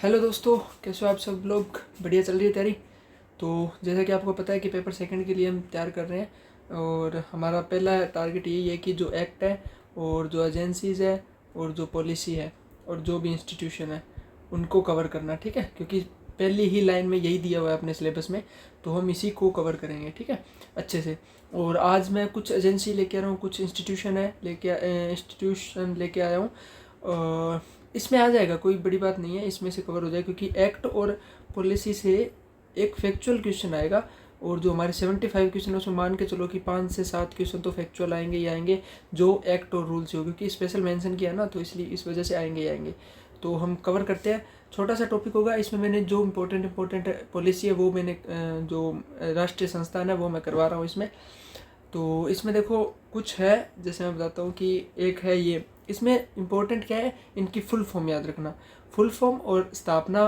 Hello दोस्तों, कैसे हो आप सब लोग। बढ़िया चल रही है तैयारी। तो जैसा कि आपको पता है कि पेपर सेकंड के लिए हम तैयार कर रहे हैं और हमारा पहला टारगेट यही है कि जो एक्ट है और जो एजेंसीज़ है और जो पॉलिसी है और जो भी इंस्टीट्यूशन है उनको कवर करना, ठीक है। क्योंकि पहली ही लाइन में यही दिया हुआ है अपने सिलेबस में, तो हम इसी को कवर करेंगे, ठीक है, अच्छे से। और आज मैं कुछ एजेंसी लेके आ रहा हूँ, कुछ इंस्टीट्यूशन लेके आया हूँ। इसमें आ जाएगा, कोई बड़ी बात नहीं है, इसमें से कवर हो जाएगा क्योंकि एक्ट और पॉलिसी से एक फैक्चुअल क्वेश्चन आएगा और जो हमारे 75 क्वेश्चन है उसमें मान के चलो कि 5 से 7 क्वेश्चन तो फैक्चुअल आएंगे ही आएंगे, जो एक्ट और रूल से हो, क्योंकि स्पेशल मेंशन किया ना, तो इसलिए इस वजह से आएंगे ही आएंगे। तो हम कवर करते हैं। छोटा सा टॉपिक होगा, इसमें मैंने जो इम्पोर्टेंट पॉलिसी है वो मैंने जो राष्ट्रीय संस्थान है वो मैं करवा रहा हूँ इसमें। तो इसमें देखो कुछ है, जैसे मैं बताता हूँ कि एक है ये, इसमें इम्पोर्टेंट क्या है, इनकी फुल फॉर्म याद रखना। फुल फॉर्म और स्थापना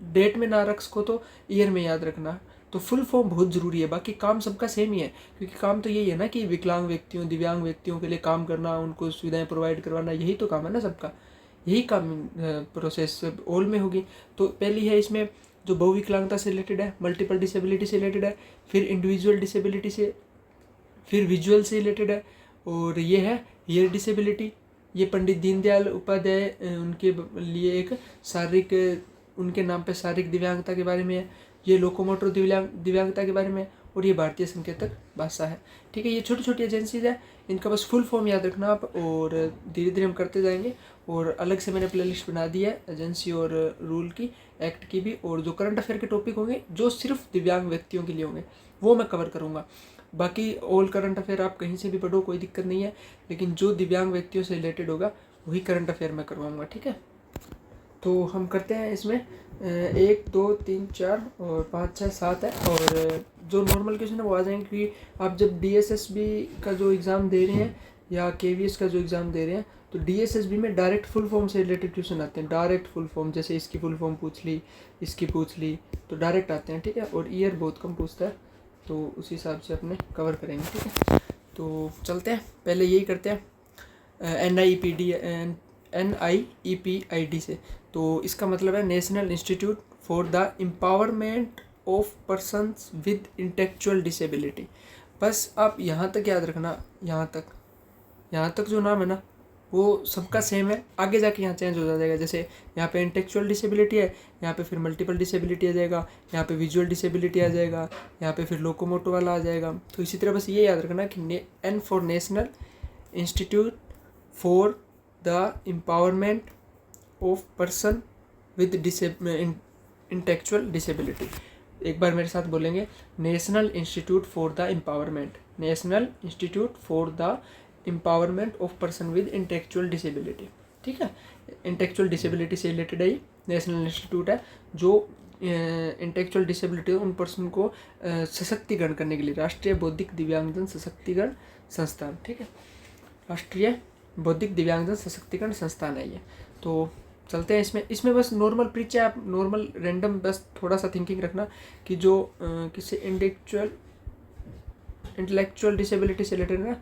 डेट में ना रख सको तो ईयर में याद रखना। तो फुल फॉर्म बहुत ज़रूरी है, बाकी काम सबका सेम ही है, क्योंकि काम तो यही है ना कि विकलांग व्यक्तियों दिव्यांग व्यक्तियों के लिए काम करना, उनको सुविधाएं प्रोवाइड करवाना, यही तो काम है ना सबका, यही काम प्रोसेस ऑल में होगी। तो पहली है इसमें जो बहुविकलांगता से रिलेटेड है, मल्टीपल डिसेबिलिटी से रिलेटेड है, फिर इंडिविजुअल डिसेबिलिटी से, फिर विजुअल से रिलेटेड है, और ये है हियर डिसेबिलिटी। ये पंडित दीनदयाल उपाध्याय उनके लिए एक शारीरिक, उनके नाम पे शारीरिक दिव्यांगता के बारे में है। ये लोकोमोटर दिव्यांगता के बारे में है, और ये भारतीय संकेतक भाषा है, ठीक है। ये छोटी छोटी एजेंसीज है, इनका बस फुल फॉर्म याद रखना आप, और धीरे धीरे हम करते जाएंगे। और अलग से मैंने प्लेलिस्ट बना दी है एजेंसी और रूल की, एक्ट की भी, और जो करंट अफेयर के टॉपिक होंगे जो सिर्फ दिव्यांग व्यक्तियों के लिए होंगे वो मैं कवर करूँगा। बाकी ऑल करंट अफेयर आप कहीं से भी पढ़ो, कोई दिक्कत नहीं है, लेकिन जो दिव्यांग व्यक्तियों से रिलेटेड होगा वही करंट अफेयर मैं करवाऊँगा, ठीक है। तो हम करते हैं इसमें 1 2 3 4 और 5 6 7 है, और जो नॉर्मल क्वेश्चन है वो आ जाएंगे, क्योंकि आप जब DSSB का जो एग्ज़ाम दे रहे हैं या KVS का जो एग्ज़ाम दे रहे हैं, तो DSSB में डायरेक्ट फुल फॉर्म से रिलेटेड क्वेश्चन आते हैं, डायरेक्ट फुल फॉर्म, जैसे इसकी फुल फॉर्म पूछ ली, इसकी पूछ ली, तो डायरेक्ट आते हैं, ठीक है। और ईयर बहुत कम पूछता है, तो उस हिसाब से अपने कवर करेंगे, ठीक है। तो चलते हैं, पहले यही करते हैं NIEPID से। तो इसका मतलब है national institute for the empowerment of persons with intellectual disability. बस आप यहाँ तक याद रखना, यहाँ तक जो नाम है ना वो सबका सेम है, आगे जाके यहाँ चेंज हो जाएगा। जैसे यहाँ पे इंटेलेक्चुअल डिसेबिलिटी है, यहाँ पे फिर मल्टीपल डिसेबिलिटी आ जाएगा, यहाँ पे विजुअल डिसेबिलिटी आ जाएगा, यहाँ पे फिर लोकोमोटो वाला आ जाएगा। तो इसी तरह बस ये याद रखना कि N for national institute for the empowerment of person with intellectual disability. एक बार मेरे साथ बोलेंगे, national institute for the empowerment, national institute for the empowerment of person with intellectual disability, ठीक है। इंटेलेक्चुअल डिसेबिलिटी से रिलेटेड है, नेशनल इंस्टीट्यूट है जो इंटेलेक्चुअल डिसेबिलिटी उन पर्सन को सशक्तिकरण करने के लिए, राष्ट्रीय बौद्धिक दिव्यांगजन सशक्तिकरण संस्थान, ठीक है, राष्ट्रीय बौद्धिक दिव्यांगजन सशक्तिकरण संस्थान है ये। तो चलते हैं इसमें बस नॉर्मल प्रीच है, आप नॉर्मल रैंडम बस थोड़ा सा थिंकिंग रखना कि जो किसी इंटेलेक्चुअल डिसेबिलिटी से रिलेटेड है ना,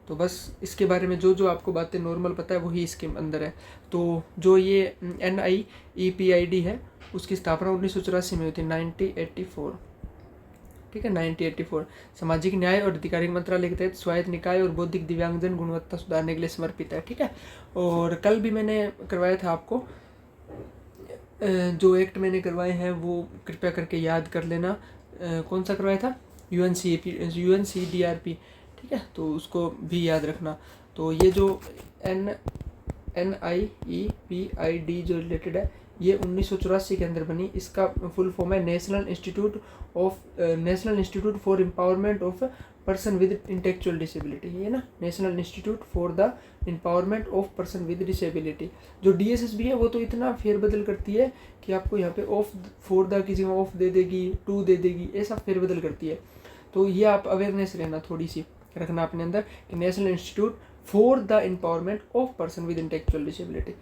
तो बस इसके बारे में जो जो आपको बातें नॉर्मल पता है वही इसके अंदर है। तो जो ये NIEPID है उसकी स्थापना 1984 में हुई थी, 1984, ठीक है, 1984। सामाजिक न्याय और अधिकारिता मंत्रालय के तहत स्वायत्त निकाय और बौद्धिक दिव्यांगजन गुणवत्ता सुधारने के लिए समर्पित है, ठीक है। और कल भी मैंने करवाया था आपको, जो एक्ट मैंने करवाए हैं वो कृपया करके याद कर लेना। कौन सा करवाया था, UNCDRP, ठीक है, तो उसको भी याद रखना। तो ये जो NIEPID जो रिलेटेड है ये 1984 के अंदर बनी, इसका फुल फॉर्म है national institute for empowerment of person with intellectual disability, ये ना, national institute for the empowerment of person with disability. जो DSSB है वो तो इतना फेरबदल करती है कि आपको यहाँ पे ऑफ फॉर द की जगह ऑफ दे देगी, टू दे देगी, ऐसा फेरबदल करती है। तो ये आप अवेयरनेस रहना थोड़ी सी रखना अपने अंदर कि national institute for the empowerment of person with intellectual disability,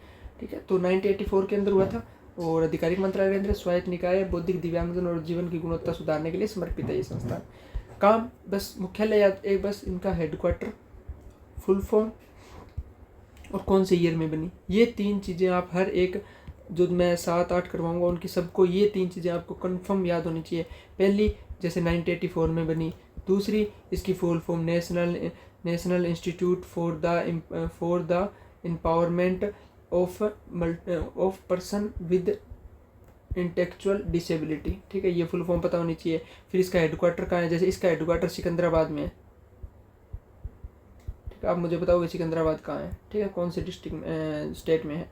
ठीक है। तो 1984 के अंदर हुआ था, और आधिकारिक मंत्रालय के अंदर स्वायत्त निकाय बौद्धिक दिव्यांगजन और जीवन की गुणवत्ता सुधारने के लिए समर्पित है ये संस्थान। काम बस मुख्यालय याद, एक बस इनका हेडक्वार्टर, फुल फॉर्म और कौन से ईयर में बनी, ये 3 चीज़ें आप हर एक जो मैं 7-8 करवाऊंगा उनकी सबको ये 3 चीज़ें आपको कंफर्म याद होनी चाहिए। पहली, जैसे 1984 में बनी। दूसरी, इसकी full form national institute for the empowerment of person with intellectual disability. ठीक है, ये फुल फॉर्म पता होनी चाहिए। फिर इसका हेडक्वार्टर कहाँ है, जैसे इसका हेडक्वार्टर सिकंदराबाद में है। ठीक है, आप मुझे बताओगे सिकंदराबाद कहाँ है। ठीक है, कौन से डिस्ट्रिक्ट स्टेट में है।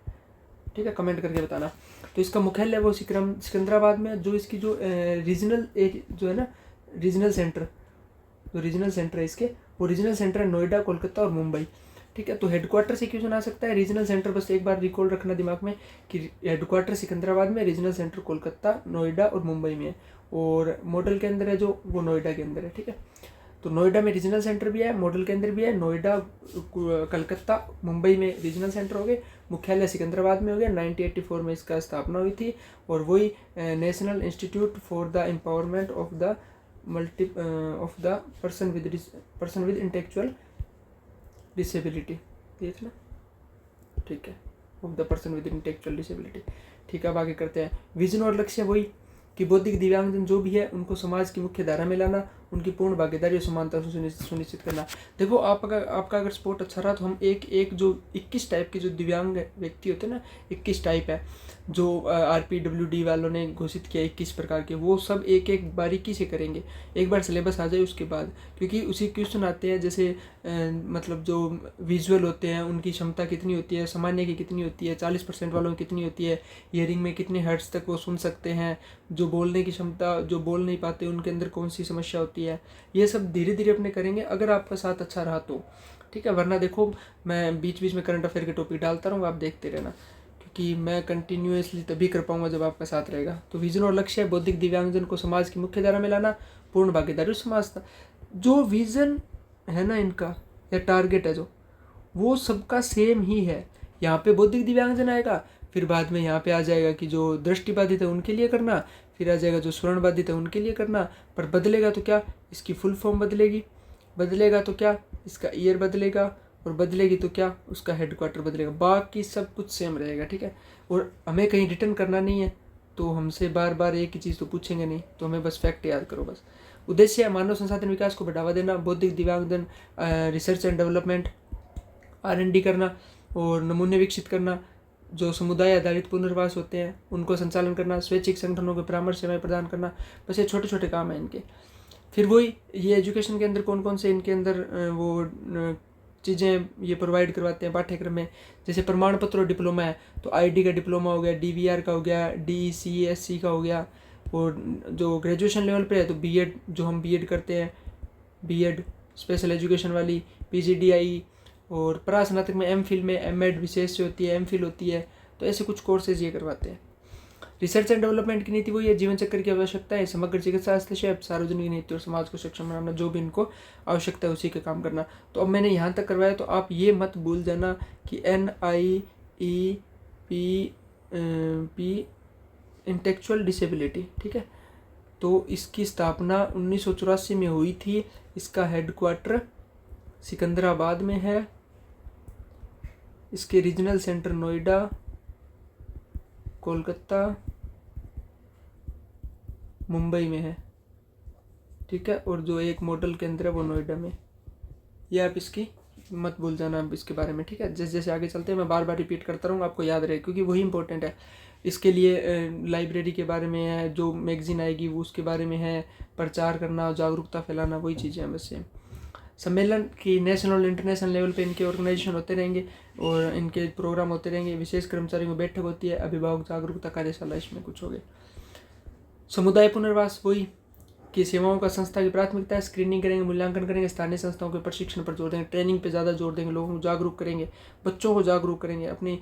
ठीक है, कमेंट करके बताना। तो इसका मुख्यालय वो सिकंदराबाद में। जो इसकी जो रीजनल जो है ना, रीजनल सेंटर, जो रीजनल सेंटर है इसके, वो रीजनल सेंटर है नोएडा, कोलकाता और मुंबई। ठीक है, तो हेडक्वार्टर से क्वेश्चन आ सकता है। रीजनल सेंटर बस एक बार रिकॉल रखना दिमाग में कि हेडक्वार्टर सिकंदराबाद में, रीजनल सेंटर कोलकाता, नोएडा और मुंबई में है, और मॉडल के अंदर है जो वो नोएडा के अंदर है। ठीक है, तो नोएडा में रीजनल सेंटर भी है, मॉडल के अंदर भी है। नोएडा, कलकत्ता, मुंबई में रीजनल सेंटर हो गए। मुख्यालय सिकंदराबाद में हो गया। 1984 में इसका स्थापना हुई थी, और वही national institute for the empowerment of the person with intellectual disability. देख ना, ठीक है, of the person with intellectual disability. ठीक है, अब आगे करते हैं। विजन और लक्ष्य वही कि बौद्धिक दिव्यांगजन जो भी है उनको समाज की मुख्य धारा में लाना, उनकी पूर्ण भागीदारी और समानता सुनिश्चित करना। देखो, आपका अगर स्पोर्ट अच्छा रहा तो हम एक जो 21 टाइप के जो दिव्यांग व्यक्ति होते हैं ना, 21 टाइप है जो RPWD वालों ने घोषित किया, 21 प्रकार के, वो सब एक एक बारीकी से करेंगे। एक बार सिलेबस आ जाए उसके बाद, क्योंकि उसी क्वेश्चन आते हैं जैसे मतलब जो विजुअल होते हैं उनकी क्षमता कितनी होती है, सामान्य की कितनी होती है, 40% वालों की कितनी होती है, हियरिंग में कितने हर्ट्ज तक वो सुन सकते हैं, जो बोलने की क्षमता, जो बोल नहीं पाते उनके अंदर कौन सी समस्या होती है। ये सब धीरे धीरे अपने करेंगे अगर आपका साथ अच्छा रहा तो। ठीक है, वरना देखो मैं बीच बीच में करंट अफेयर के टॉपिक डालता रहूँगा, आप देखते रहना, क्योंकि मैं कंटिन्यूसली तभी कर पाऊंगा जब आपका साथ रहेगा। तो विजन और लक्ष्य है बौद्धिक दिव्यांगजन को समाज की मुख्य धारा में लाना, पूर्ण भागीदारी समाज। जो विजन है ना इनका, या टारगेट है जो, वो सबका सेम ही है। यहाँ पे बौद्धिक दिव्यांगजन आएगा, फिर बाद में यहाँ पे आ जाएगा कि जो दृष्टिबाधित है उनके लिए करना, फिर आ जाएगा जो श्रवणबाधित है उनके लिए करना। पर बदलेगा तो क्या, इसकी फुल फॉर्म बदलेगी, बदलेगा तो क्या, इसका ईयर बदलेगा, और बदलेगी तो क्या, उसका हेडक्वार्टर बदलेगा। बाकी सब कुछ सेम रहेगा। ठीक है, और हमें कहीं रिटर्न करना नहीं है, तो हमसे बार बार एक ही चीज़ तो पूछेंगे नहीं, तो हमें बस फैक्ट याद करो बस। उद्देश्य है मानव संसाधन विकास को बढ़ावा देना, बौद्धिक दिव्यांगजन रिसर्च एंड डेवलपमेंट R&D करना, और नमूने विकसित करना, जो समुदाय आधारित पुनर्वास होते हैं उनको संचालन करना, स्वैच्छिक संगठनों को परामर्श सेवाएं प्रदान करना। बस ये छोटे छोटे काम हैं इनके। फिर वही ये एजुकेशन के अंदर कौन कौन से इनके अंदर वो चीज़ें ये प्रोवाइड करवाते हैं पाठ्यक्रम में। जैसे प्रमाण पत्र और डिप्लोमा है, तो ID का डिप्लोमा हो गया, DVR का हो गया, DECSC का हो गया, और जो ग्रेजुएशन लेवल पे है तो B.Ed, जो हम B.Ed करते हैं, B.Ed स्पेशल एजुकेशन वाली, PGDI, और परास्नातक में M.Phil में M.Ed विशेष से होती है, M.Phil होती है। तो ऐसे कुछ कोर्सेज ये करवाते हैं। रिसर्च एंड डेवलपमेंट की नीति वही है, जीवन चक्र की आवश्यकता है, समग्र चिकित्सा हस्तक्षेप, सार्वजनिक नीति और समाज को सक्षम बनाना, जो भी इनको आवश्यकता है उसी के काम करना। तो अब मैंने यहाँ तक करवाया, तो आप ये मत भूल जाना कि NIEP इंटेलेक्चुअल डिसेबिलिटी। ठीक है, तो इसकी स्थापना 1984 में हुई थी। इसका हेडक्वार्टर सिकंदराबाद में है, इसके रीजनल सेंटर नोएडा, कोलकाता, मुंबई में है। ठीक है, और जो एक मॉडल केंद्र है वो नोएडा में। ये आप इसकी मत भूल जाना अब इसके बारे में। ठीक है, जैसे जैसे आगे चलते हैं मैं बार बार रिपीट करता रहूँगा, आपको याद रहे, क्योंकि वही इंपॉर्टेंट है। इसके लिए लाइब्रेरी के बारे में है, जो मैगजीन आएगी वो उसके बारे में है, प्रचार करना, जागरूकता फैलाना, वही चीज़ें हैं बस सेम। सम्मेलन की नेशनल और इंटरनेशनल लेवल पे इनके ऑर्गेनाइजेशन होते रहेंगे, और इनके प्रोग्राम होते रहेंगे। विशेष कर्मचारियों की बैठक होती है, अभिभावक जागरूकता कार्यशाला, इसमें कुछ हो गए। समुदाय पुनर्वास वही कि सेवाओं का संस्था की प्राथमिकता है, स्क्रीनिंग करेंगे, मूल्यांकन करेंगे, स्थानीय संस्थाओं के प्रशिक्षण पर जोर देंगे, ट्रेनिंग पे ज़्यादा जोर देंगे, लोगों को जागरूक करेंगे, बच्चों को जागरूक करेंगे, अपनी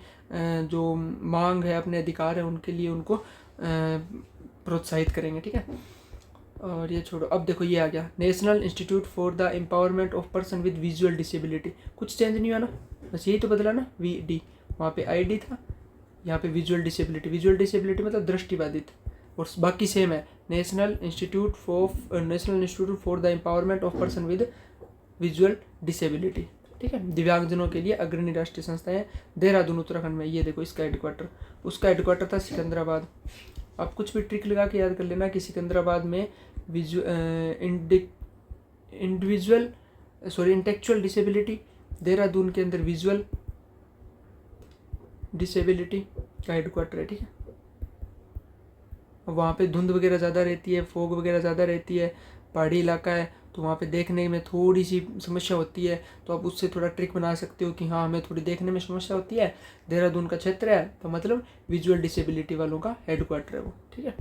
जो मांग है, अपने अधिकार है उनके लिए उनको प्रोत्साहित करेंगे। ठीक है, और ये छोड़ो, अब देखो ये आ गया national institute for the empowerment of person with visual disability. कुछ चेंज नहीं हुआ ना, बस यही तो बदला ना, VD, वहाँ पे ID था, यहाँ पे विजुअल डिसेबिलिटी। विजुअल डिसेबिलिटी मतलब दृष्टिबाधित, और बाकी सेम है, national institute for the empowerment of person with visual disability. ठीक है। दिव्यांगजनों के लिए अग्रणी राष्ट्रीय संस्था है देहरादून उत्तराखंड में। ये देखो इसका हेडक्वार्टर, उसका हेडक्वार्टर था सिकंदराबाद। आप कुछ भी ट्रिक लगा के याद कर लेना कि सिकंदराबाद में इंटेलेक्चुअल डिसेबिलिटी, देहरादून के अंदर विजुअल डिसेबिलिटी का हेडक्वार्टर है, ठीक है। वहाँ पे धुंध वगैरह ज़्यादा रहती है, फोग वगैरह ज़्यादा रहती है, पहाड़ी इलाका है, तो वहाँ पे देखने में थोड़ी सी समस्या होती है। तो आप उससे थोड़ा ट्रिक बना सकते हो कि हाँ हमें थोड़ी देखने में समस्या होती है, देहरादून का क्षेत्र है तो मतलब विजुअल डिसेबिलिटी वालों का हेडक्वार्टर है वो, ठीक है।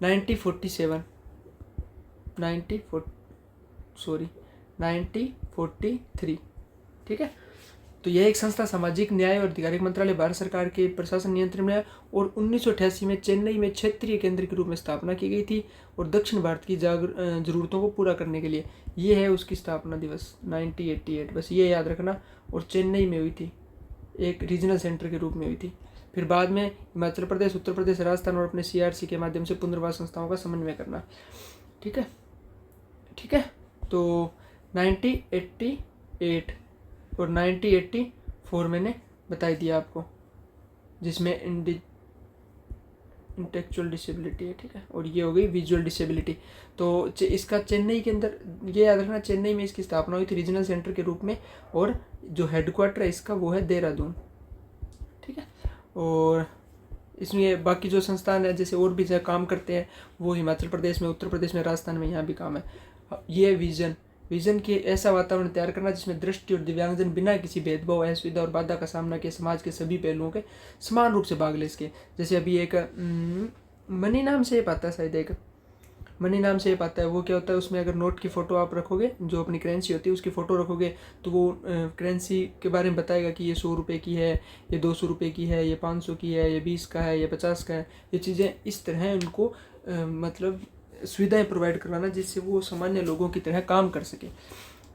1943, ठीक है। तो यह एक संस्था सामाजिक न्याय और अधिकारिक मंत्रालय भारत सरकार के प्रशासन नियंत्रण में है और 1988 में चेन्नई में क्षेत्रीय केंद्र के रूप में स्थापना की गई थी और दक्षिण भारत की जरूरतों को पूरा करने के लिए। ये है उसकी स्थापना दिवस 1988, बस ये याद रखना। और चेन्नई में हुई थी, एक रीजनल सेंटर के रूप में हुई थी। फिर बाद में हिमाचल प्रदेश, उत्तर प्रदेश, राजस्थान और अपने CRC के माध्यम से पुनर्वास संस्थाओं का समन्वय करना, ठीक है, ठीक है। तो 1988 और 1984 मैंने बता दिया आपको, जिसमें इंटेलेक्चुअल डिसेबिलिटी है, ठीक है। और ये हो गई विजुअल डिसेबिलिटी। तो इसका चेन्नई के अंदर, ये याद रखना, चेन्नई में इसकी स्थापना हुई थी रीजनल सेंटर के रूप में और जो हेडक्वार्टर है इसका वो है देहरादून, ठीक है। और इसमें बाकी जो संस्थान है जैसे और भी जगह काम करते हैं वो हिमाचल प्रदेश में, उत्तर प्रदेश में, राजस्थान में, यहाँ भी काम है। ये विजन की ऐसा वातावरण तैयार करना जिसमें दृष्टि और दिव्यांगजन बिना किसी भेदभाव, असुविधा और बाधा का सामना किए समाज के सभी पहलुओं के समान रूप से भाग ले सके। जैसे अभी एक मनी नाम से ऐप आता है, शायद एक मनी नाम से ऐप आता है। वो क्या होता है, उसमें अगर नोट की फ़ोटो आप रखोगे, जो अपनी करेंसी होती है उसकी फ़ोटो रखोगे, तो वो करेंसी के बारे में बताएगा कि ये 100 रुपये की है, ये 200 रुपये की है, ये 500 की है, ये 20 का है, ये 50 का है। ये चीज़ें इस तरह उनको मतलब सुविधाएं प्रोवाइड करवाना जिससे वो सामान्य लोगों की तरह काम कर सके,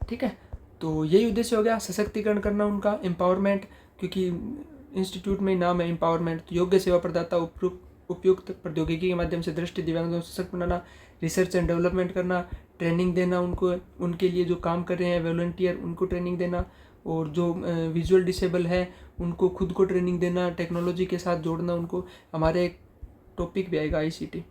ठीक है। तो यही उद्देश्य हो गया, सशक्तिकरण करना उनका, एम्पावरमेंट, क्योंकि इंस्टीट्यूट में नाम है एम्पावरमेंट। तो योग्य सेवा प्रदाता उपयुक्त प्रौद्योगिकी के माध्यम से दृष्टि दिव्यांगों को सशक्त बनाना, रिसर्च एंड डेवलपमेंट करना, ट्रेनिंग देना उनको, उनके लिए जो काम कर रहे हैं वॉलंटियर उनको ट्रेनिंग देना, और जो विजुअल डिसेबल है उनको खुद को ट्रेनिंग देना, टेक्नोलॉजी के साथ जोड़ना उनको। हमारे एक टॉपिक भी आएगा ICT,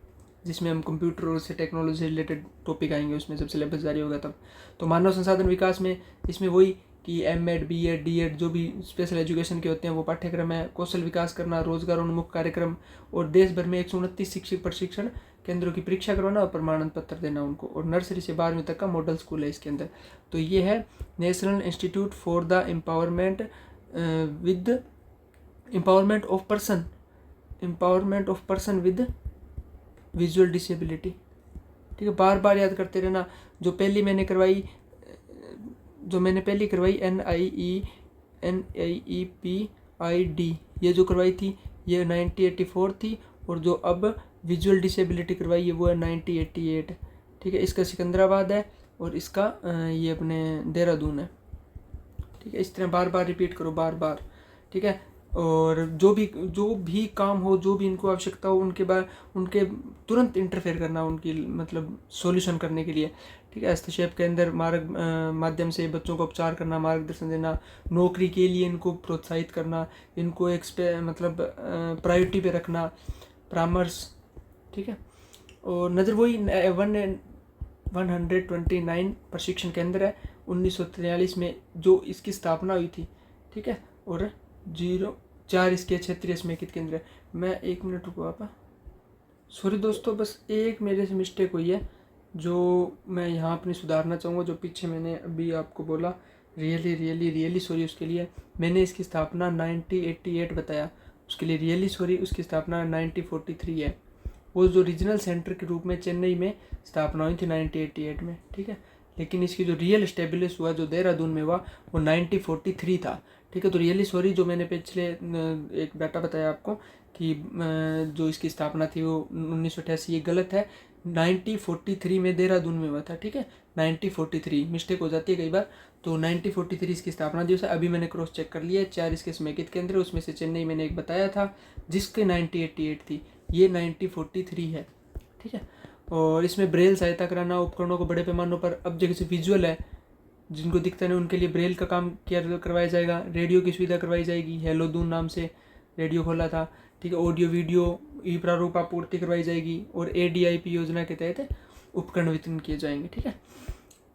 जिसमें हम कंप्यूटर और से टेक्नोलॉजी से रिलेटेड टॉपिक आएंगे, उसमें जब सिलेबस जारी होगा तब। तो मानव संसाधन विकास में इसमें वही कि M.Ed, B.Ed, D.Ed जो भी स्पेशल एजुकेशन के होते हैं वो पाठ्यक्रम है। कौशल विकास करना, रोजगारोन्मुख कार्यक्रम, और देश भर में 129 शिक्षक प्रशिक्षण केंद्रों की परीक्षा करवाना और प्रमाण पत्र देना उनको। और नर्सरी से 12वीं तक का मॉडल स्कूल है इसके अंदर। तो ये है national institute for the empowerment of person with visual disability, ठीक है। बार बार याद करते रहना। जो मैंने पहली करवाई NIEPID, ये जो करवाई थी ये 1984 थी, और जो अब विजुअल डिसेबिलिटी करवाई है वो है 1988, ठीक है। इसका सिकंदराबाद है और इसका ये अपने देहरादून है, ठीक है। इस तरह बार बार रिपीट करो, बार बार, ठीक है। और जो भी काम हो, जो भी इनको आवश्यकता हो, उनके तुरंत इंटरफेयर करना, उनकी मतलब सॉल्यूशन करने के लिए, ठीक है। हस्तक्षेप के अंदर माध्यम से बच्चों को उपचार करना, मार्गदर्शन देना, नौकरी के लिए इनको प्रोत्साहित करना, इनको एक मतलब प्रायोरिटी पे रखना, परामर्श, ठीक है। और नज़र वही 129 प्रशिक्षण केंद्र है 1943 में जो इसकी स्थापना हुई थी, ठीक है। और 4 इसके क्षेत्रीय समेकित केंद्र है। मैं 1 मिनट रुको आप, सॉरी दोस्तों, बस एक मेरे से मिस्टेक हुई है जो मैं यहाँ अपनी सुधारना चाहूँगा। जो पीछे मैंने अभी आपको बोला, रियली सॉरी उसके लिए। मैंने इसकी स्थापना 1988 बताया, उसके लिए रियली सॉरी। उसकी स्थापना 1943 है। वो जो रीजनल सेंटर के रूप में चेन्नई में स्थापना हुई थी 1988 में, ठीक है। लेकिन इसकी जो रियल एस्टेब्लिश हुआ जो देहरादून में हुआ वो 1943 था, ठीक है। तो रियली सॉरी, जो मैंने पिछले एक डाटा बताया आपको कि जो इसकी स्थापना थी वो 1988, ये गलत है। 1943 में देहरादून में हुआ था, ठीक है। 1943 मिस्टेक हो जाती है कई बार। तो 1943 इसकी स्थापना दिवस है। अभी मैंने क्रॉस चेक कर लिया है, 4 इसके समेकित केंद्र, उसमें से चेन्नई मैंने एक बताया था जिसके 1988 थी, ये 1943 है, ठीक है। और इसमें ब्रेल सहायता कराना, उपकरणों को बड़े पैमानों पर, अब जैसे विजुअल है, जिनको दिखता नहीं उनके लिए ब्रेल का काम करवाया जाएगा। रेडियो की सुविधा करवाई जाएगी, हेलो दून नाम से रेडियो खोला था, ठीक है। ऑडियो वीडियो ई प्रारूप आपूर्ति करवाई जाएगी और ADIP योजना के तहत उपकरण वितरण किए जाएंगे, ठीक है।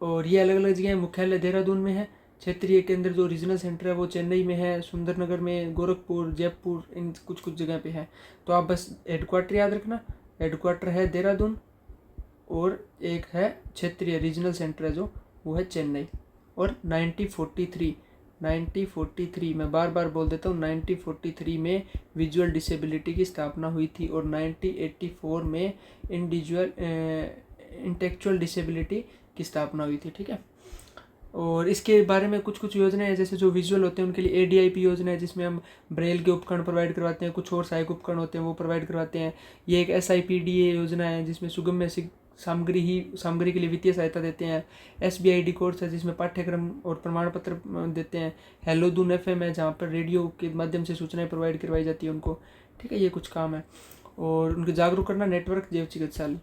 और ये अलग अलग जगह, मुख्यालय देहरादून में है, क्षेत्रीय केंद्र जो रीजनल सेंटर है वो चेन्नई में है, सुंदरनगर में, गोरखपुर, जयपुर, इन कुछ जगह पे है। तो आप बस हेडक्वार्टर याद रखना, हेडक्वार्टर है देहरादून और एक है क्षेत्रीय रीजनल सेंटर है जो वो है चेन्नई। और 1943 मैं बार बार बोल देता हूँ, 1943 में विजुअल डिसेबिलिटी की स्थापना हुई थी और 1984 में इंटेलेक्चुअल डिसेबिलिटी की स्थापना हुई थी, ठीक है। और इसके बारे में कुछ योजनाएं हैं, जैसे जो विजुअल होते हैं उनके लिए ADIP योजना है, जिसमें हम ब्रेल के उपकरण प्रोवाइड करवाते हैं, कुछ और सहायक उपकरण होते हैं वो प्रोवाइड करवाते हैं। ये एक SIPDA योजना है जिसमें सुगम्य सामग्री के लिए वित्तीय सहायता देते हैं। SBID कोर्स है जिसमें पाठ्यक्रम और प्रमाण पत्र देते हैं। हेलो दून FM है जहाँ पर रेडियो के माध्यम से सूचनाएं प्रोवाइड करवाई जाती है उनको, ठीक है। ये कुछ काम है। और उनको जागरूक करना, नेटवर्क जैव चिकित्सालय।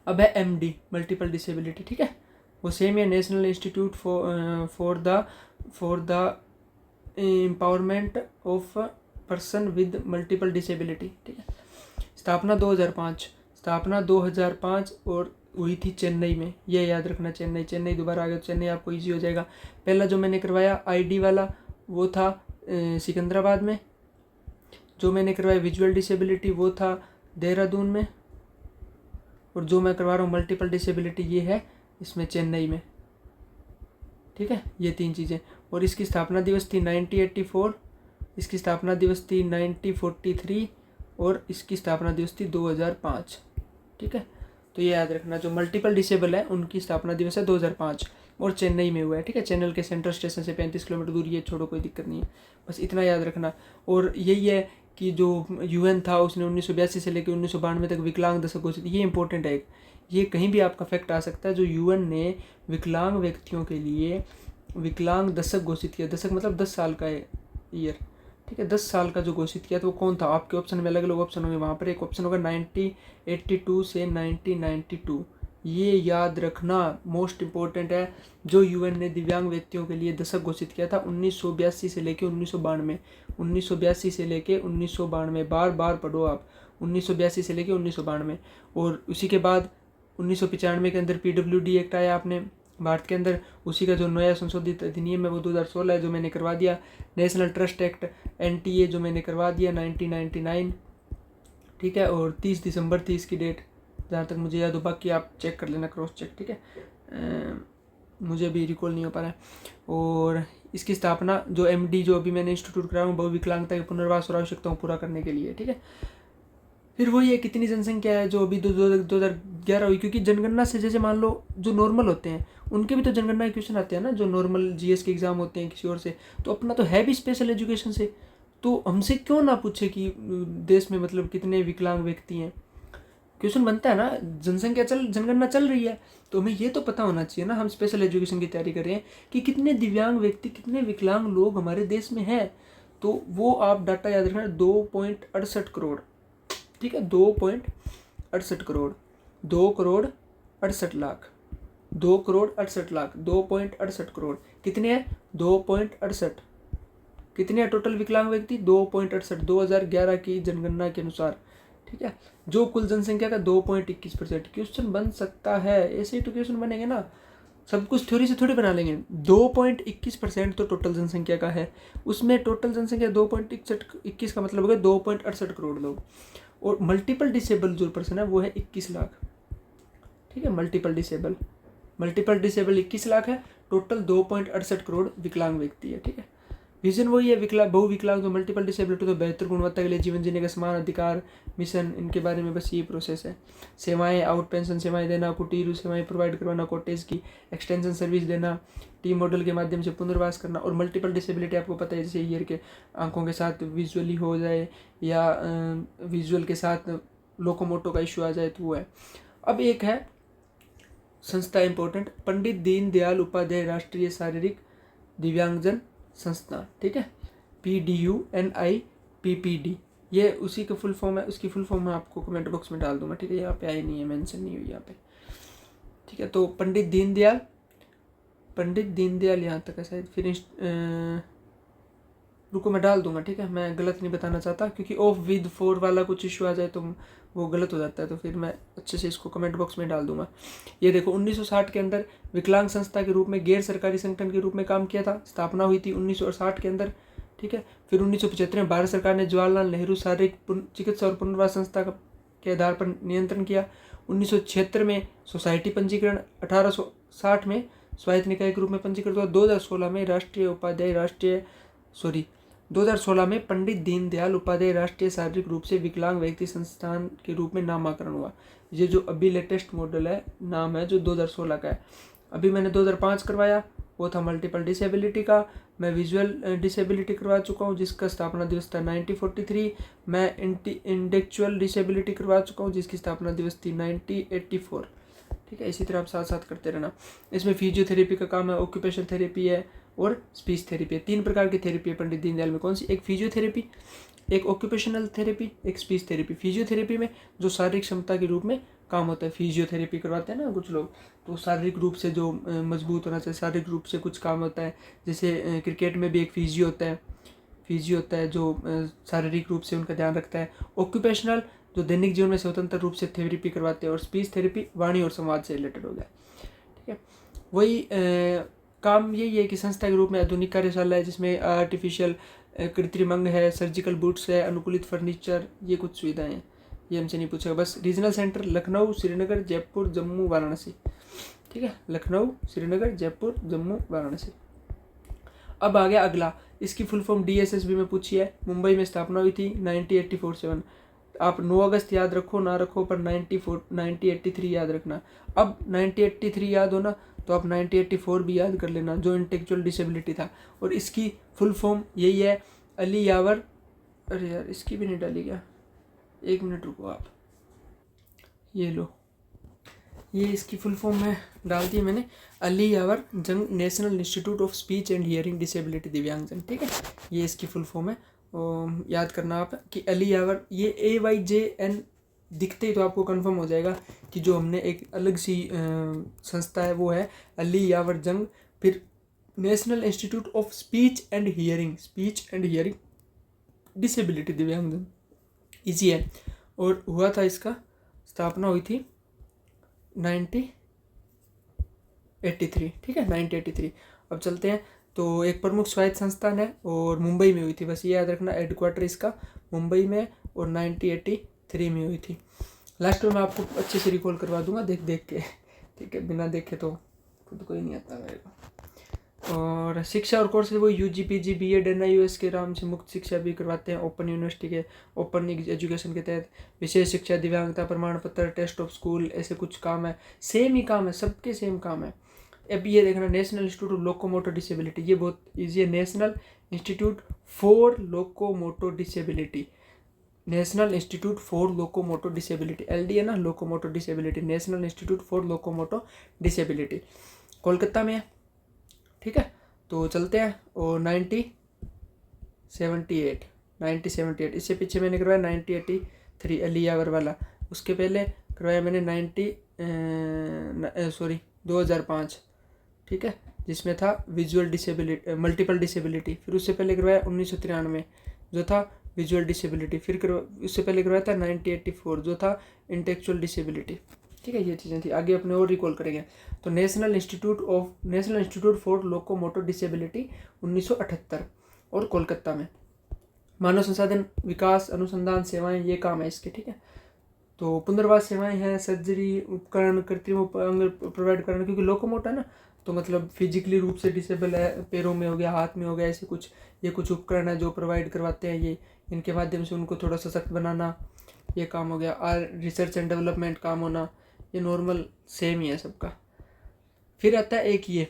अब है MD मल्टीपल डिसेबिलिटी, ठीक है। वो सेम है, national institute for the empowerment of person with multiple disability, ठीक है। स्थापना 2005 और हुई थी चेन्नई में, ये याद रखना। चेन्नई दोबारा आ गया, चेन्नई आपको इजी हो जाएगा। पहला जो मैंने करवाया ID वाला वो था सिकंदराबाद में, जो मैंने करवाया विजुअल डिसेबिलिटी वो था देहरादून में, और जो मैं करवा रहा हूँ मल्टीपल डिसेबिलिटी ये है इसमें चेन्नई में, ठीक है। ये 3 चीज़ें। और इसकी स्थापना दिवस थी 1984, इसकी स्थापना दिवस थी 1943 और इसकी स्थापना दिवस थी 2005, ठीक है। तो ये याद रखना, जो मल्टीपल डिसेबल है उनकी स्थापना दिवस है 2005 और चेन्नई में हुआ है, ठीक है। चेन्नई के सेंट्रल स्टेशन से 35 किलोमीटर दूरी है, छोड़ो कोई दिक्कत नहीं है, बस इतना याद रखना। और यही है कि जो UN था उसने 1982 से लेकर 1992 तक विकलांग दशक घोषित, ये इंपॉर्टेंट है। ये कहीं भी आपका फैक्ट आ सकता है, जो UN ने विकलांग व्यक्तियों के लिए विकलांग दशक घोषित किया। दशक मतलब 10 साल का ईयर, ठीक है। 10 साल का जो घोषित किया तो वो कौन था? आपके ऑप्शन में अलग अलग ऑप्शन होंगे, वहाँ पर एक ऑप्शन होगा 1982 से 1992, ये याद रखना, मोस्ट इंपॉर्टेंट है। जो UN ने दिव्यांग व्यक्तियों के लिए दशक घोषित किया था 1982 से लेके 1992, 1982 से लेके 1992, बार बार पढ़ो आप, 1982 से लेके 1992। और उसी के बाद 1995 के अंदर PWD एक्ट आया आपने भारत के अंदर, उसी का जो नया संशोधित अधिनियम है वो 2016 है, जो मैंने करवा दिया। नेशनल ट्रस्ट एक्ट NTA जो मैंने करवा दिया 1999, ठीक है। और 30 दिसंबर थी इसकी डेट, जहाँ तक मुझे याद हो, बाकी आप चेक कर लेना, क्रॉस चेक, ठीक है। मुझे भी रिकॉल नहीं हो पा रहा है। और इसकी स्थापना जो MD जो अभी मैंने इंस्टीट्यूट करा हूँ बहुविकलांगता के पुनर्वास और आवश्यकताओं पूरा करने के लिए, ठीक है। फिर वही है, कितनी जनसंख्या है जो अभी 2011 हुई, क्योंकि जनगणना से जैसे मान लो जो नॉर्मल होते हैं उनके भी तो जनगणना के क्वेश्चन आते हैं ना, जो नॉर्मल GS के एग्जाम होते हैं किसी और से, तो अपना तो है भी स्पेशल एजुकेशन से, तो हमसे क्यों ना पूछे कि देश में मतलब कितने विकलांग व्यक्ति हैं। क्वेश्चन बनता है ना, जनगणना चल रही है तो हमें ये तो पता होना चाहिए ना, हम स्पेशल एजुकेशन की तैयारी कर रहे हैं कि कितने दिव्यांग व्यक्ति, कितने विकलांग लोग हमारे देश में हैं। तो वो आप डाटा याद रखना, 2.68 करोड़, ठीक है। 2.68 करोड़, 2 करोड़ 68 लाख, 2 करोड़ 68 लाख, 2.68 करोड़ कितने हैं? 2.68। कितने हैं टोटल विकलांग व्यक्ति? 2.68, 2011 की जनगणना के अनुसार, ठीक है। जो कुल जनसंख्या का 2.21%। क्वेश्चन बन सकता है, ऐसे ही तो क्वेश्चन बनेंगे ना, सब कुछ थ्योरी से थोड़ी बना लेंगे। 2.21% तो टोटल जनसंख्या का है, उसमें टोटल जनसंख्या 2.21 का मतलब हो गया 2.68 करोड़ लोग। और मल्टीपल डिसेबल जो पर्सन है वो है 21 लाख, ठीक है। मल्टीपल डिसेबल 21 लाख है, टोटल 2.68 करोड़ विकलांग व्यक्ति है, ठीक है। विजन वही है, बहुविकलांग तो मल्टीपल डिसेबिलिटी तो बेहतर गुणवत्ता के लिए जीवन जीने का समान अधिकार मिशन, इनके बारे में बस ये प्रोसेस है। सेवाएं, आउट पेंशन सेवाएं देना, कुटीर सेवाएं प्रोवाइड करवाना, कॉटेज की एक्सटेंशन सर्विस देना, टीम मॉडल के माध्यम से पुनर्वास करना। और मल्टीपल डिसेबिलिटी आपको पता है, जैसे ईयर के आंखों के साथ विजुअली हो जाए या विजुअल के साथ लोकोमोटो का इशू आ जाए तो वो है। अब एक है संस्था इंपॉर्टेंट, पंडित दीनदयाल उपाध्याय राष्ट्रीय शारीरिक दिव्यांगजन संस्था, ठीक है। PDUNIPPD, ये उसी का फुल फॉर्म है। उसकी फुल फॉर्म मैं आपको कमेंट बॉक्स में डाल दूंगा, ठीक है। यहाँ पे आई नहीं है, मेंशन नहीं हुई यहाँ पे, ठीक है। तो पंडित दीनदयाल पंडित दीनदयाल यहाँ तक है शायद, फिर रुको मैं डाल दूंगा, ठीक है, मैं गलत नहीं बताना चाहता, क्योंकि ऑफ विद फॉर वाला कुछ इशू आ जाए तो वो गलत हो जाता है, तो फिर मैं अच्छे से इसको कमेंट बॉक्स में डाल दूंगा। ये देखो 1960 के अंदर विकलांग संस्था के रूप में गैर सरकारी संगठन के रूप में काम किया था, स्थापना हुई थी 1960 के अंदर, ठीक है। फिर 1975 में भारत सरकार ने जवाहरलाल नेहरू शारीरिक चिकित्सा और पुनर्वास संस्था के आधार पर नियंत्रण किया। 1976 में सोसाइटी पंजीकरण, 1860 में स्वायत्त निकाय के रूप में पंजीकृत हुआ। 2016 में पंडित दीनदयाल उपाध्याय राष्ट्रीय शारीरिक रूप से विकलांग व्यक्ति संस्थान के रूप में नामाकरण हुआ। ये जो अभी लेटेस्ट मॉडल है, नाम है जो 2016 का है। अभी मैंने 2005 करवाया, वो था मल्टीपल डिसेबिलिटी का। मैं विजुअल डिसेबिलिटी करवा चुका हूँ जिसका स्थापना दिवस था 1943। मैं इंटेलेक्चुअल डिसेबिलिटी करवा चुका हूँ जिसकी स्थापना दिवस थी 1984, ठीक है। इसी तरह आप साथ साथ करते रहना। इसमें फिजियोथेरेपी का काम है, ऑक्यूपेशनल थेरेपी है और स्पीच थेरेपी है। 3 प्रकार की थेरेपी है पंडित दीनदयाल में। कौन सी? एक फिजियोथेरेपी, एक ऑक्यूपेशनल थेरेपी, एक स्पीच थेरेपी। फिजियोथेरेपी में जो शारीरिक क्षमता के रूप में काम होता है, फिजियोथेरेपी करवाते हैं ना कुछ लोग, तो शारीरिक रूप से जो मजबूत होना चाहिए, शारीरिक रूप से कुछ काम होता है। जैसे क्रिकेट में भी एक फिजियो होता है जो शारीरिक रूप से उनका ध्यान रखता है। ऑक्यूपेशनल जो दैनिक जीवन में स्वतंत्र रूप से थेरेपी करवाते हैं। और स्पीच थेरेपी वाणी और संवाद से रिलेटेड हो गया, ठीक है। वही काम यही है कि संस्था के रूप में आधुनिक कार्यशाला है जिसमें आर्टिफिशियल कृत्रिम अंग है, सर्जिकल बूट्स है, अनुकूलित फर्नीचर, ये कुछ सुविधाएं हैं। ये हमसे नहीं पूछेगा। बस रीजनल सेंटर लखनऊ, श्रीनगर, जयपुर, जम्मू, वाराणसी, ठीक है। लखनऊ, श्रीनगर, जयपुर, जम्मू, वाराणसी। अब आ गया अगला, इसकी फुल फॉर्म DSSB में पूछी है। मुंबई में स्थापना हुई थी 1984-7। आप 9 अगस्त याद रखो ना रखो, पर 1983 याद रखना। अब 1983 याद हो ना, तो आप 1984 भी याद कर लेना, जो इंटेलेक्चुअल डिसेबिलिटी था। और इसकी फुल फॉर्म यही है, अली यावर। अरे यार, इसकी भी नहीं डाली क्या, 1 मिनट रुको आप, ये लो, ये इसकी फुल फॉर्म में डाल दी मैंने, अली यावर जंग national institute of speech and hearing disability दिव्यांगजन, ठीक है। ये इसकी फुल फॉर्म है। याद करना आप कि अली यावर, ये AYJN दिखते ही तो आपको कंफर्म हो जाएगा कि जो हमने एक अलग सी संस्था है वो है अली यावर जंग। फिर national institute of speech and hearing disability दिव्यांगजन, इजी है। और हुआ था, इसका स्थापना हुई थी 1983, ठीक है, 1983। अब चलते हैं, तो एक प्रमुख स्वायत्त संस्थान है और मुंबई में हुई थी, बस ये याद रखना, हेडक्वार्टर इसका मुंबई में, और 1983 में हुई थी। लास्ट में मैं आपको अच्छे से रिकॉल करवा दूंगा देख के, ठीक है, बिना देखे तो खुद को ही नहीं आता मेरे को। और शिक्षा और कोर्स वो UG PG BEd NIOS के नाम से मुक्त शिक्षा भी करवाते हैं ओपन यूनिवर्सिटी के, ओपन एजुकेशन के तहत। विशेष शिक्षा, दिव्यांगता प्रमाण पत्र, टेस्ट ऑफ स्कूल, ऐसे कुछ काम है, सेम ही काम है, सबके सेम काम है। अब ये देखना, national institute of locomotor disability, ये बहुत ईजी है, national institute for locomotor disability, national institute for locomotor disability, LD है ना, locomotor disability, national institute for locomotor disability, Kolkata में है, ठीक है। तो चलते हैं, और 1978, इससे पीछे मैंने करवाया 1983 अली यावर वाला, उसके पहले करवाया मैंने 2005, ठीक है, जिसमें था विजुअल डिसेबिलिटी, मल्टीपल डिसेबिलिटी। फिर उससे पहले करवाया 1993 जो था विजुअल डिसेबिलिटी। फिर उससे पहले करवाया था 1984 जो था इंटेलेक्चुअल डिसेबिलिटी, ठीक है। ये चीज़ें थी, आगे अपने और रिकॉल करेंगे। तो national institute for locomotor disability 1978 और कोलकाता में। मानव संसाधन विकास अनुसंधान सेवाएं, ये काम है इसके, ठीक है। तो पुनर्वास सेवाएं हैं, सर्जरी उपकरण, कृत्रिम अंग प्रोवाइड करना, क्योंकि लोकोमोटर है ना, तो मतलब फिजिकली रूप से डिसेबल है, पैरों में हो गया, हाथ में हो गया, ऐसे कुछ, ये कुछ उपकरण है जो प्रोवाइड करवाते हैं, ये इनके माध्यम से उनको थोड़ा सशक्त बनाना, ये काम हो गया। और रिसर्च एंड डेवलपमेंट काम होना, ये नॉर्मल सेम ही है सबका। फिर आता है एक ये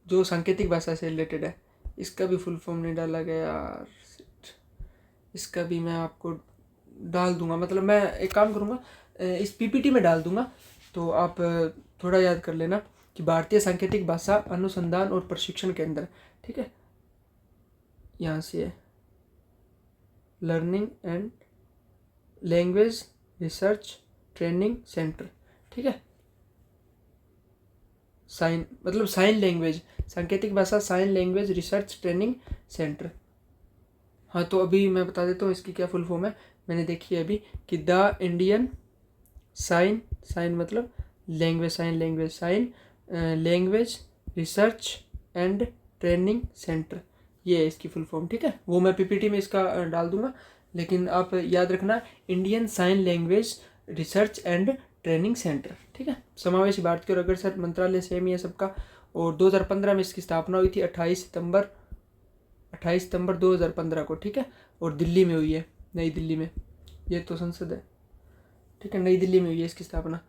जो सांकेतिक भाषा से रिलेटेड है, इसका भी फुल फॉर्म नहीं डाला गया यार, इसका भी मैं आपको डाल दूंगा, मतलब मैं एक काम करूँगा, इस PPT में डाल दूंगा, तो आप थोड़ा याद कर लेना कि भारतीय सांकेतिक भाषा अनुसंधान और प्रशिक्षण केंद्र, ठीक है, यहाँ से है learning and language research training centre, ठीक है, साइन मतलब साइन लैंग्वेज, सांकेतिक भाषा sign language research training centre. हाँ तो अभी मैं बता देता हूँ इसकी क्या फुल फॉर्म है। मैंने देखी है अभी कि द इंडियन साइन, साइन मतलब language, sign language, sign language research and training centre, ये है इसकी फुल फॉर्म। ठीक है, वो मैं पीपीटी में इसका डाल दूंगा, लेकिन आप याद रखना Indian sign language research and training centre. ठीक है, समावेशी भारत की और अग्रसर मंत्रालय सेम ही है सबका। और 2015 में इसकी स्थापना हुई थी 28 सितंबर 2015 को। ठीक है, और दिल्ली में हुई है, नई दिल्ली में, ये तो संसद है। ठीक है, नई दिल्ली में हुई है इसकी स्थापना।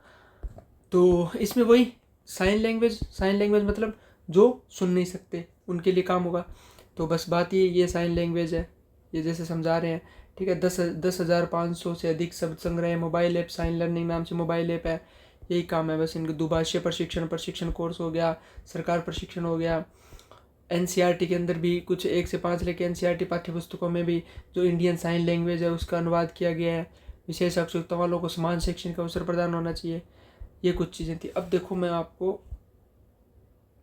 तो इसमें वही साइन लैंग्वेज मतलब जो सुन नहीं सकते उनके लिए काम होगा। तो बस बात ये साइन लैंग्वेज है, ये जैसे समझा रहे हैं। ठीक है, 10,500 से अधिक शब्द संग्रह है। मोबाइल ऐप साइन लर्निंग नाम से मोबाइल ऐप है, यही काम है बस इनका। दुभाषीय प्रशिक्षण कोर्स हो गया, सरकार प्रशिक्षण हो गया। एनसीईआरटी के अंदर भी कुछ 1 से 5 लेके एनसीईआरटी पाठ्यपुस्तकों में भी जो इंडियन साइन लैंग्वेज है उसका अनुवाद किया गया है। विशेष आवश्यकता वालों को समान शैक्षणिक अवसर प्रदान होना चाहिए, ये कुछ चीज़ें थी। अब देखो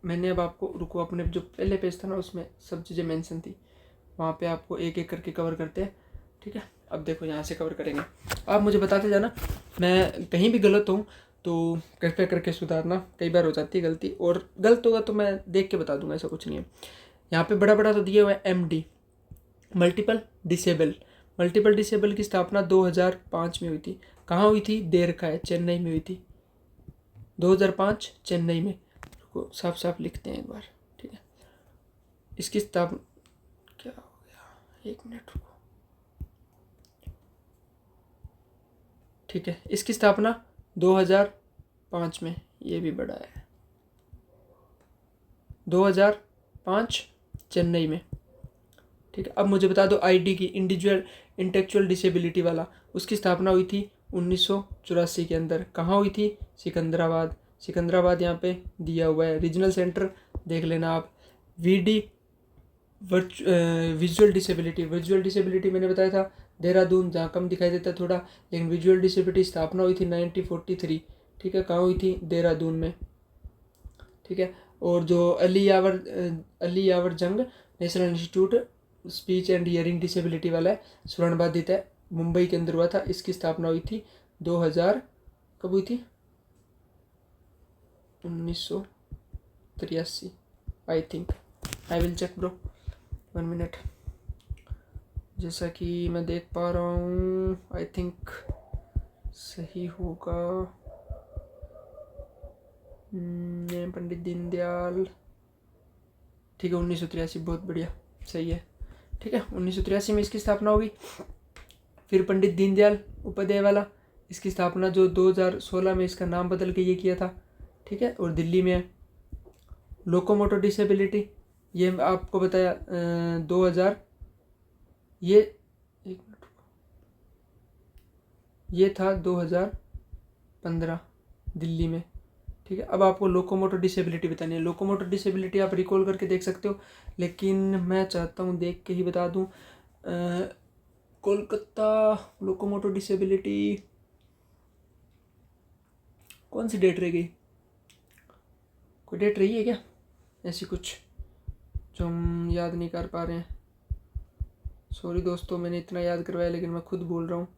मैंने अब आपको रुको, अपने जो पहले पेज था ना उसमें सब चीज़ें मेंशन थी, वहाँ पे आपको एक एक करके कवर करते हैं। ठीक है, अब देखो यहाँ से कवर करेंगे, आप मुझे बताते जाना, मैं कहीं भी गलत हूँ तो कृपया करके सुधारना, कई बार हो जाती है गलती, और गलत होगा तो मैं देख के बता दूंगा, ऐसा कुछ नहीं है। यहाँ पे बड़ा बड़ा तो दिया हुआ है MD, मल्टीपल डिसेबल की स्थापना 2005 में हुई थी। कहाँ हुई थी? देरका है, चेन्नई में हुई थी, 2005 चेन्नई में। को साफ साफ लिखते हैं एक बार। ठीक है, इसकी स्थापना, क्या हो गया, एक मिनट रुको। ठीक है, इसकी स्थापना 2005 में, ये भी बड़ा है, 2005 चेन्नई में। ठीक है, अब मुझे बता दो ID की, इंडिविजुअल इंटेलेक्चुअल डिसेबिलिटी वाला, उसकी स्थापना हुई थी 1984 के अंदर। कहाँ हुई थी? सिकंदराबाद यहाँ पे दिया हुआ है। रीजनल सेंटर देख लेना आप। VD विजुअल डिसेबिलिटी मैंने बताया था देहरादून, जहाँ कम दिखाई देता है थोड़ा, लेकिन विजुअल डिसेबिलिटी स्थापना हुई थी 1943। ठीक है, कहाँ हुई थी? देहरादून में। ठीक है, और जो अली यावर जंग national institute speech and hearing disability वाला है, स्वर्णबाधित है, मुंबई के अंदर हुआ था। इसकी स्थापना हुई थी 2000, कब हुई थी? 1983 I think, I will check bro, 1 minute. जैसा कि मैं देख पा रहा हूँ, आई थिंक सही होगा, पंडित दीनदयाल। ठीक है, 1983, बहुत बढ़िया, सही है। ठीक है, 1983 में इसकी स्थापना होगी। फिर पंडित दीनदयाल उपाध्याय वाला, इसकी स्थापना जो 2016 में इसका नाम बदल के ये किया था। ठीक है, और दिल्ली में है। लोकोमोटर डिसेबिलिटी, ये आपको बताया 2000, ये एक मिनट, ये था 2015 दिल्ली में। ठीक है, अब आपको लोकोमोटर डिसेबिलिटी बतानी है। लोकोमोटर डिसेबिलिटी आप रिकॉल करके देख सकते हो, लेकिन मैं चाहता हूँ देख के ही बता दूँ। कोलकाता लोकोमोटर डिसेबिलिटी, कौन सी डेट रह गई? कोई डेट रही है क्या ऐसी कुछ जो हम याद नहीं कर पा रहे हैं? सॉरी दोस्तों, मैंने इतना याद करवाया लेकिन मैं खुद भूल रहा हूँ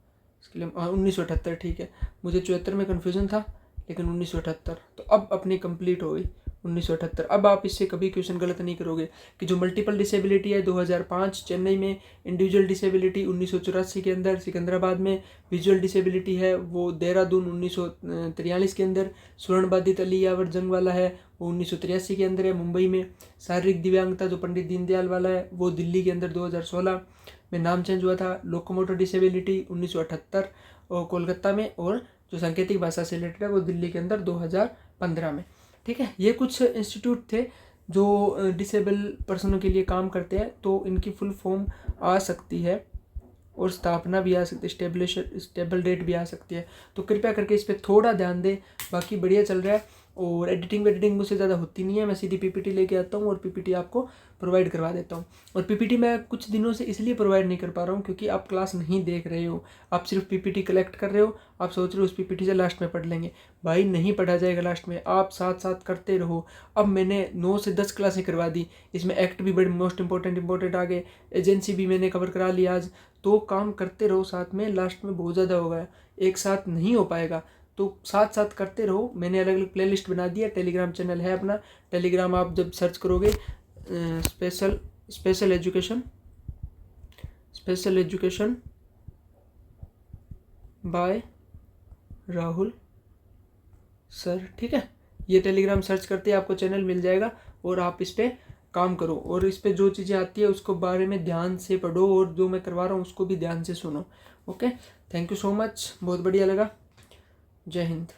इसके लिए। 1978, ठीक है, मुझे 74 में कन्फ्यूज़न था, लेकिन 1978, तो अब अपनी कंप्लीट हो गई 1978। अब आप इससे कभी क्वेश्चन गलत नहीं करोगे कि जो मल्टीपल डिसेबिलिटी है 2005 चेन्नई में, इंडिविजुअल डिसेबिलिटी 1984 के अंदर सिकंदराबाद में, विजुअल डिसेबिलिटी है वो देहरादून 1943 के अंदर, स्वर्णबाधित अली यावर जंग वाला है वो 1983 के अंदर है मुंबई में, शारीरिक दिव्यांगता जो पंडित दीनदयाल वाला है वो दिल्ली के अंदर 2016 में नाम चेंज हुआ था, लोकोमोटर डिसेबिलिटी 1978 और कोलकाता में, और जो सांकेतिक भाषा से रिलेटेड है वो दिल्ली के अंदर 2015 में। ठीक है, ये कुछ इंस्टीट्यूट थे जो डिसेबल पर्सनों के लिए काम करते हैं, तो इनकी फुल फॉर्म आ सकती है और स्थापना भी आ सकती है, स्टेबल डेट भी आ सकती है। तो कृपया करके इस पर थोड़ा ध्यान दें, बाकी बढ़िया चल रहा है। और एडिटिंग वेडिटिंग मुझसे ज़्यादा होती नहीं है, मैं सीधी पीपीटी लेके आता हूँ और पीपीटी आपको प्रोवाइड करवा देता हूँ। और पीपीटी मैं कुछ दिनों से इसलिए प्रोवाइड नहीं कर पा रहा हूँ क्योंकि आप क्लास नहीं देख रहे हो, आप सिर्फ पीपीटी कलेक्ट कर रहे हो, आप सोच रहे हो उस पीपीटी से लास्ट में पढ़ लेंगे। भाई नहीं पढ़ा जाएगा लास्ट में, आप साथ साथ करते रहो। अब मैंने 9 से 10 क्लासें करवा दी, इसमें एक्ट भी बड़े मोस्ट इंपॉर्टेंट आ गए, एजेंसी भी मैंने कवर करा लिया आज। तो काम करते रहो साथ में, लास्ट में बहुत ज़्यादा होगा, एक साथ नहीं हो पाएगा, तो साथ साथ करते रहो। मैंने अलग अलग प्लेलिस्ट बना दिया, टेलीग्राम चैनल है अपना, टेलीग्राम आप जब सर्च करोगे special education by Rahul sir, ठीक है, ये टेलीग्राम सर्च करते ही आपको चैनल मिल जाएगा और आप इस पर काम करो और इस पर जो चीज़ें आती है उसको बारे में ध्यान से पढ़ो और जो मैं करवा रहा हूँ उसको भी ध्यान से सुनो। Okay, thank you so much, बहुत बढ़िया लगा। जय हिंद।